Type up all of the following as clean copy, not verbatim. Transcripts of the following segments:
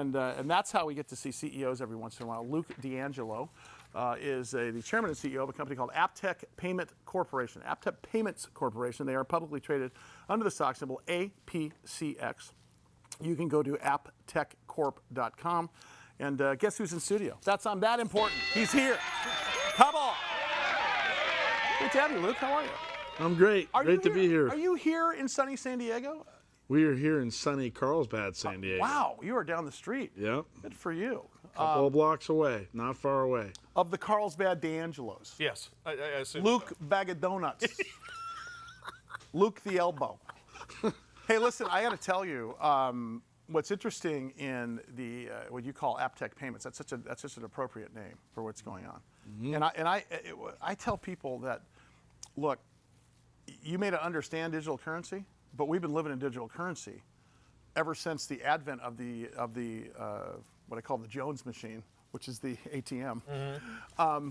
And that's how we get to see CEOs every once in a while. Luke D'Angelo is the chairman and CEO of a company called AppTech Payments Corporation. AppTech Payments Corporation. They are publicly traded under the stock symbol APCX. You can go to apptechcorp.com. And guess who's in studio? I'm that important. He's here. Come on. Good to have you, Luke. How are you? I'm great. Great to be here. Are you here in sunny San Diego? We are here in sunny Carlsbad, San Diego. Wow, you are down the street. Yep. Good for you. Couple of blocks away, not far away. Of the Carlsbad D'Angelos. Yes, I assume Luke Bag of Donuts. Luke the Elbow. Hey, listen, I got to tell you, what's interesting in the what you call AppTech Payments. That's such an appropriate name for what's going on. Mm-hmm. And I tell people that, look, you may not understand digital currency, but we've been living in digital currency ever since the advent of the what I call the Jones machine, which is the ATM. Mm-hmm.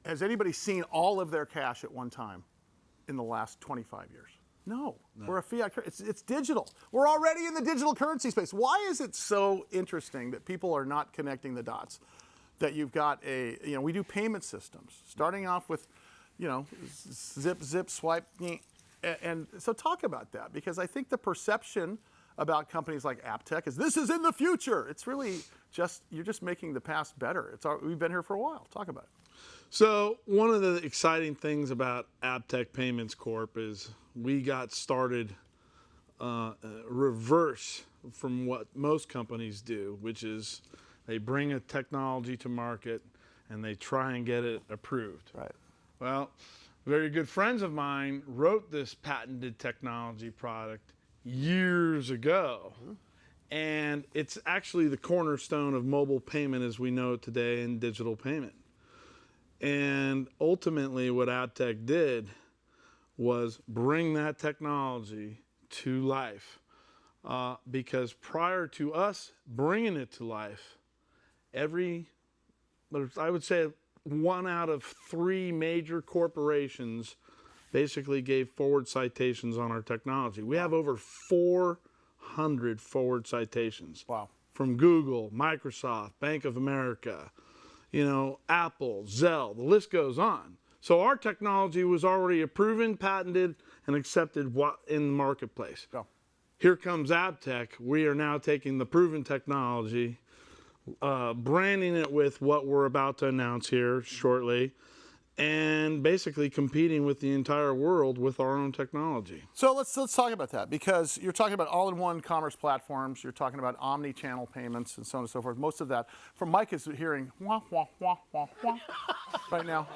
Has anybody seen all of their cash at one time in the last 25 years? No. We're a fiat currency. It's digital. We're already in the digital currency space. Why is it so interesting that people are not connecting the dots? That you've got we do payment systems, starting off with, zip, swipe, and so talk about that, because I think the perception about companies like AppTech is this is in the future. It's really you're just making the past better. We've been here for a while. Talk about it. So one of the exciting things about AppTech Payments Corp is we got started reverse from what most companies do, which is they bring a technology to market and they try and get it approved. Right. Well, very good friends of mine wrote this patented technology product years ago. Mm-hmm. And it's actually the cornerstone of mobile payment as we know it today in digital payment. And ultimately what AppTech did was bring that technology to life. Because prior to us bringing it to life, I would say 1 out of 3 major corporations basically gave forward citations on our technology. We have over 400 forward citations. Wow. From Google, Microsoft, Bank of America, Apple, Zelle, the list goes on. So our technology was already proven, patented, and accepted in the marketplace. Go. Here comes AppTech. We are now taking the proven technology, branding it with what we're about to announce here shortly, and basically competing with the entire world with our own technology. So let's talk about that, because you're talking about all-in-one commerce platforms. You're talking about omni-channel payments and so on and so forth. Most of that, from Mike is hearing wah, wah, wah, wah, wah right now,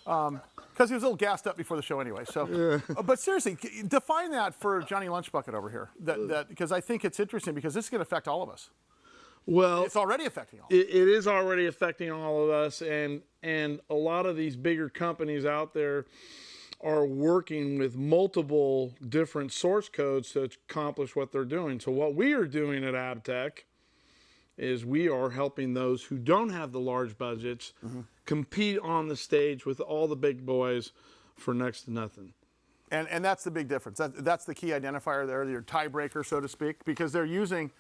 because he was a little gassed up before the show anyway. So, but seriously, define that for Johnny Lunchbucket over here. That because I think it's interesting, because this is going to affect all of us. Well, it's already affecting all. It is already affecting all of us, and a lot of these bigger companies out there are working with multiple different source codes to accomplish what they're doing. So what we are doing at AppTech is we are helping those who don't have the large budgets compete on the stage with all the big boys for next to nothing. And that's the big difference. That's the key identifier there, your tiebreaker, so to speak, because they're using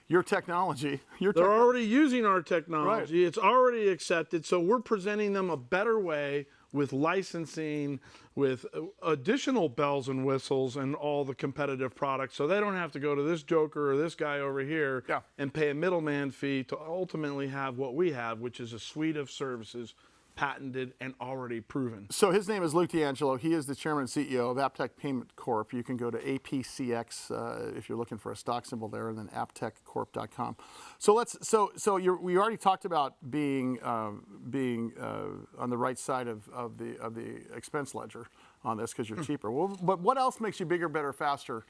your technology. They're already using our technology. Right. It's already accepted. So we're presenting them a better way with licensing, with additional bells and whistles and all the competitive products. So they don't have to go to this joker or this guy over here and pay a middleman fee to ultimately have what we have, which is a suite of services patented and already proven. So his name is Luke D'Angelo. He is the chairman and CEO of AppTech Payments Corp. You can go to APCX if you're looking for a stock symbol there, and then apptechcorp.com. So we already talked about being on the right side of the expense ledger on this, because you're cheaper. Well, but what else makes you bigger, better, faster?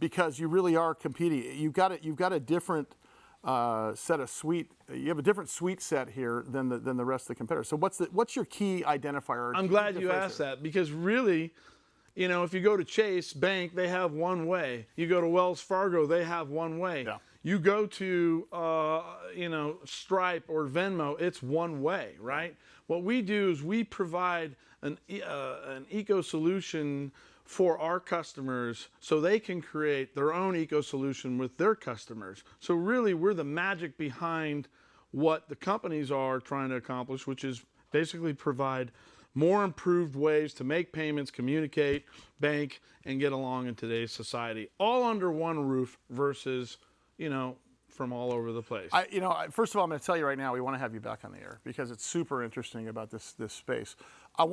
Because you really are competing. You've got a different set of suite. You have a different suite set here than the rest of the competitors. So what's your key identifier? I'm glad you asked that, because really, if you go to Chase Bank, they have one way. You go to Wells Fargo, they have one way. Yeah. You go to Stripe or Venmo, it's one way, right? What we do is we provide an eco solution for our customers so they can create their own eco solution with their customers. So really, we're the magic behind what the companies are trying to accomplish, which is basically provide more improved ways to make payments, communicate, bank, and get along in today's society, all under one roof versus, from all over the place. First of all, I'm going to tell you right now, we want to have you back on the air because it's super interesting about this space. I've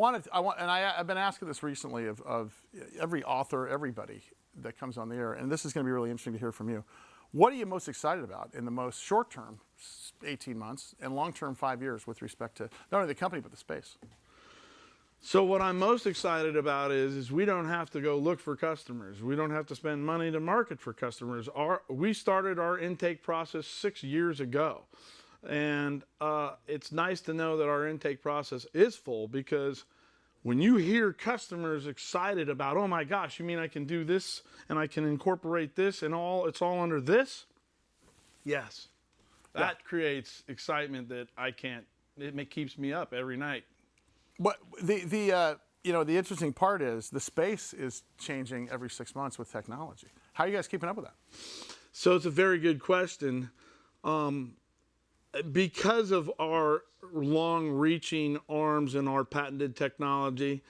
been asking this recently of every author, everybody that comes on the air, and this is going to be really interesting to hear from you. What are you most excited about in the most short term, 18 months, and long term, 5 years, with respect to not only the company but the space? So what I'm most excited about is we don't have to go look for customers. We don't have to spend money to market for customers. We started our intake process 6 years ago. And it's nice to know that our intake process is full, because when you hear customers excited about, oh my gosh, you mean I can do this and I can incorporate this and it's all under this? Yes. That creates excitement that it keeps me up every night. But the interesting part is the space is changing every 6 months with technology. How are you guys keeping up with that? So it's a very good question. Because of our long-reaching arms and our patented technology,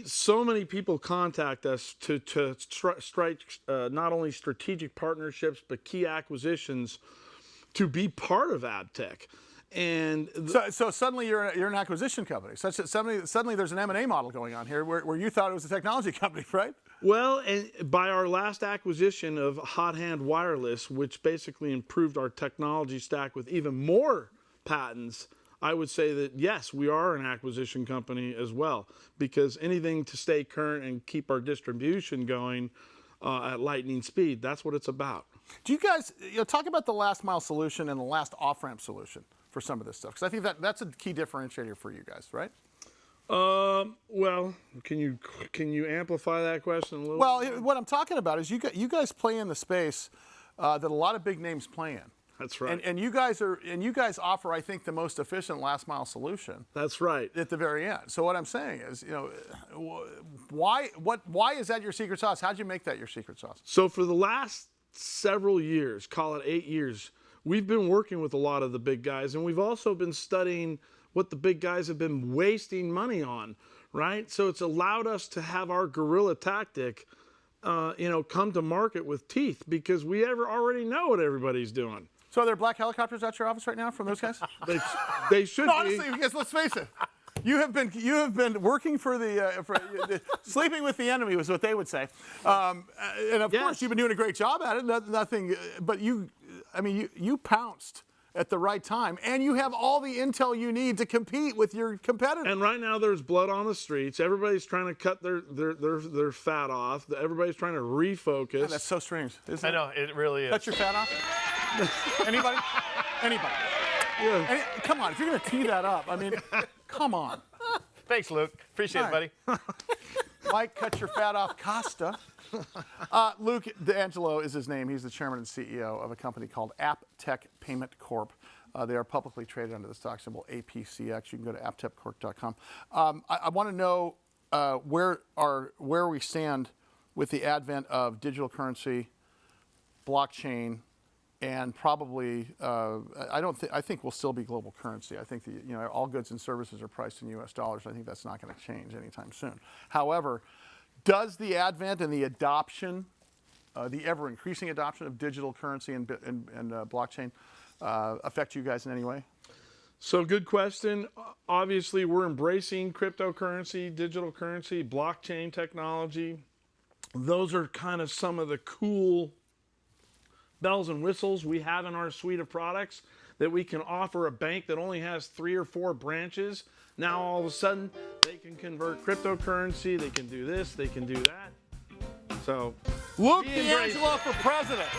so many people contact us to strike not only strategic partnerships but key acquisitions to be part of AppTech. And so suddenly you're an acquisition company. Suddenly there's an M&A model going on here where you thought it was a technology company, right? Well, and by our last acquisition of Hot Hand Wireless, which basically improved our technology stack with even more patents, I would say that yes, we are an acquisition company as well, because anything to stay current and keep our distribution going at lightning speed, that's what it's about. Do you guys talk about the last mile solution and the last off-ramp solution for some of this stuff? Because I think that's a key differentiator for you guys, right? Well, can you amplify that question a little? Well, what I'm talking about is you guys play in the space that a lot of big names play in. That's right. And you guys offer, I think, the most efficient last mile solution. That's right. At the very end. So what I'm saying is, why is that your secret sauce? How'd you make that your secret sauce? So for the last several years, call it 8 years, we've been working with a lot of the big guys, and we've also been studying what the big guys have been wasting money on, right? So it's allowed us to have our guerrilla tactic, come to market with teeth, because we already know what everybody's doing. So are there black helicopters at your office right now from those guys? They should be. Honestly, because let's face it, you have been working for sleeping with the enemy was what they would say, and of course you've been doing a great job at it. Nothing, but you pounced at the right time, and you have all the intel you need to compete with your competitors. And right now there's blood on the streets. Everybody's trying to cut their fat off. Everybody's trying to refocus. God, that's so strange, isn't it? I know, it really is. Cut your fat off? Anybody? Anybody? Yeah. Come on, if you're going to tee that up, come on. Thanks, Luke. Appreciate it, buddy. Mike, cut your fat off, Costa. Luke D'Angelo is his name. He's the chairman and CEO of a company called AppTech Payments Corp. They are publicly traded under the stock symbol APCX. You can go to apptechcorp.com. I want to know where we stand with the advent of digital currency, blockchain, and probably I think we'll still be global currency. I think all goods and services are priced in U.S. dollars. I think that's not going to change anytime soon. However, does the advent and the adoption, the ever-increasing adoption of digital currency and blockchain affect you guys in any way? So good question. Obviously, we're embracing cryptocurrency, digital currency, blockchain technology. Those are kind of some of the cool bells and whistles we have in our suite of products that we can offer a bank that only has 3 or 4 branches. Now all of a sudden they can convert cryptocurrency, they can do this, they can do that. So Luke D'Angelo for president.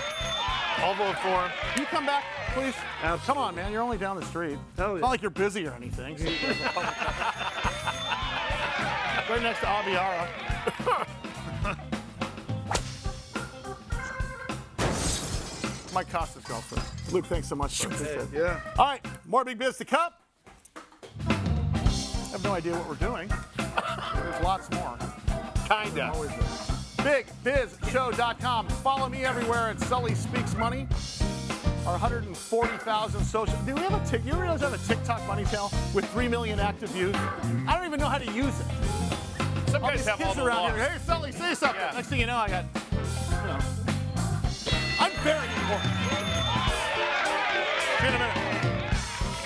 I'll vote for him. Can you come back, please? Absolutely. Come on, man. You're only down the street. Hell yeah. It's not like you're busy or anything. Right next to Aviara. Mike Costa's golfer. Luke, thanks so much. Yeah. All right, more Big Biz to come. I have no idea what we're doing. There's lots more. Kinda. Always there. BigBizShow.com. Follow me everywhere at Sully Speaks Money. Our 140,000 social. Do we have a You realize I have a TikTok money channel with 3 million active views? I don't even know how to use it. Some All guys these have all kids the around laws. here. Hey, Sully, say something. Yeah. Next thing you know, I'm very important.